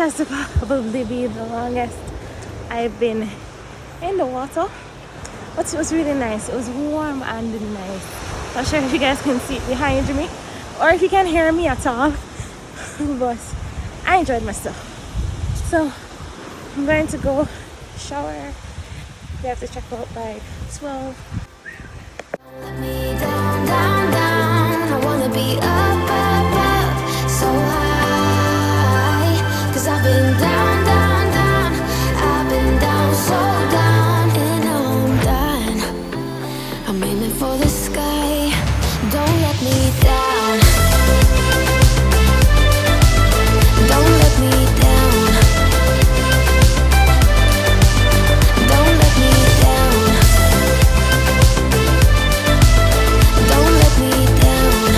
has to probably be the longest I've been in the water. But it was really nice. It was warm and nice. Not sure if you guys can see it behind me or if you can hear me at all. But I enjoyed myself. So I'm going to go shower. We have to check out by 12. Let me down, down, down. I wanna be up, up, up, so high. 'Cause I've been down, down, down. I've been down, so down. And now I'm done. I'm aiming for the sky. Don't let me down. Don't let me down. Don't let me down. Don't let me down.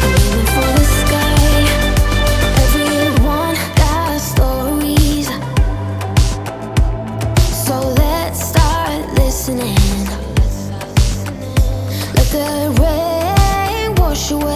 I'm aiming for the sky. Everyone got stories, so let's start listening. Let the rain wash away.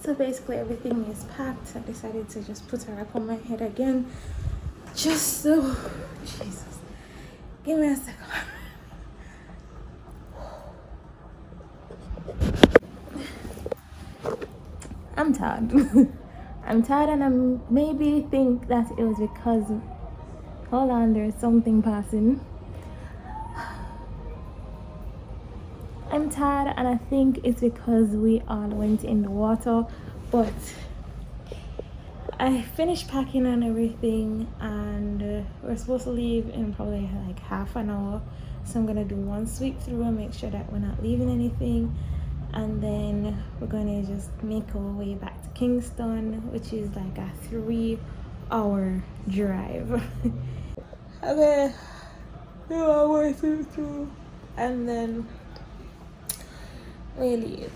So basically everything is packed. I decided to just put a wrap on my head again. Just so, Jesus. Give me a second. I'm tired. I'm tired, and I maybe think that it was because, hold on, there's something passing. I'm tired, and I think it's because we all went in the water, but I finished packing and everything, and we're supposed to leave in probably like half an hour. So I'm gonna do one sweep through and make sure that we're not leaving anything, and then we're gonna just make our way back to Kingston, which is like a 3-hour drive. Okay, 2 hours through, and then we leave.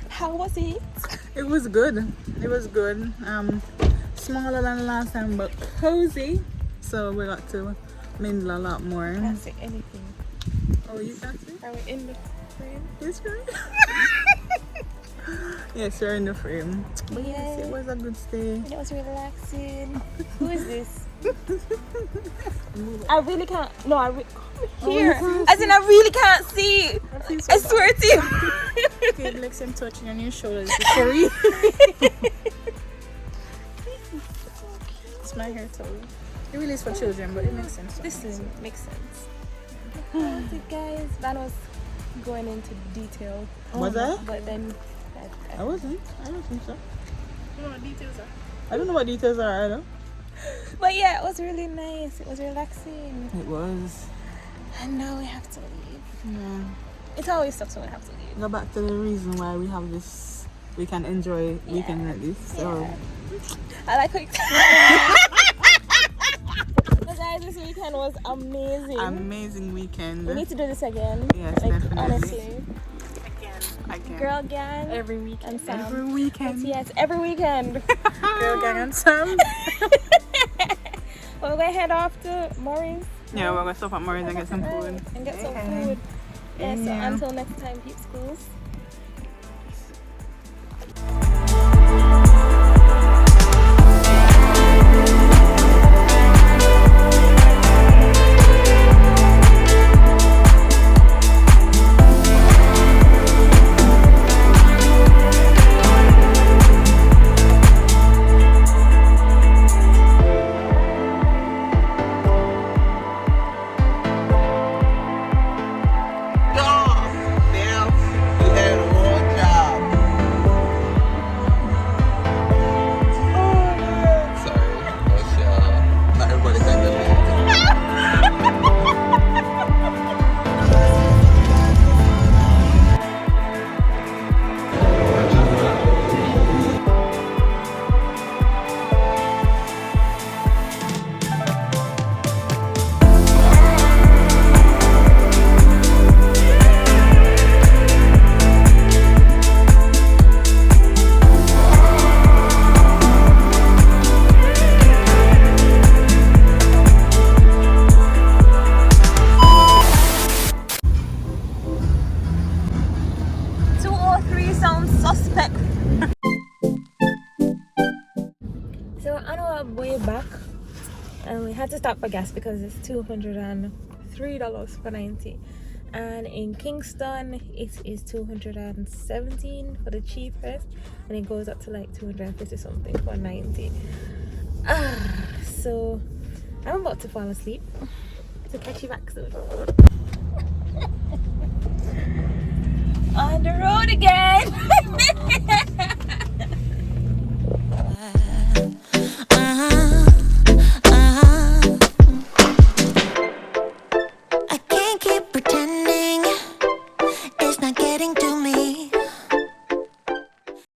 How was it? It was good. It was good. Smaller than last time, but cozy. So we got to mingle a lot more. I can't say anything. Oh, you can't see? Are we in the frame? Yes, right. Yes, you're in the frame. But yes, it was a good stay. It was relaxing. Who is this? I really can't. No, here. As in, I really can't see. I swear to you. Okay, like some touching on your shoulders. Sherry. It's my hair towel. It really is for children, but it makes sense. Listen, makes sense. So guys, Van was going into detail. Was I? But then I wasn't. I don't think so. You know what details are? I don't know what details are either. But yeah, it was really nice. It was relaxing. It was. And now we have to leave. Yeah. It always sucks when we have to leave. Go back to the reason why we have this. We can enjoy weekend like this. So. Yeah. I like how you So guys, this weekend was amazing. Amazing weekend. We need to do this again. Yes, like, definitely. Honestly. Again. Girl gang. Every weekend. And Sam. Every weekend. Yes, every weekend. Girl gang and Sam. Well, we're going to head off to Maureen's. Yeah, we're going to stop at Murray's and get some food. And get some food. Yeah, so until next time, keep schools. sound suspect. So we're on our way back, and we had to stop for gas because it's $203 for 90, and in Kingston it is 217 for the cheapest, and it goes up to like 250 something for 90. So I'm about to fall asleep, to catch you back soon. On the road again. I can't keep pretending it's not getting to me.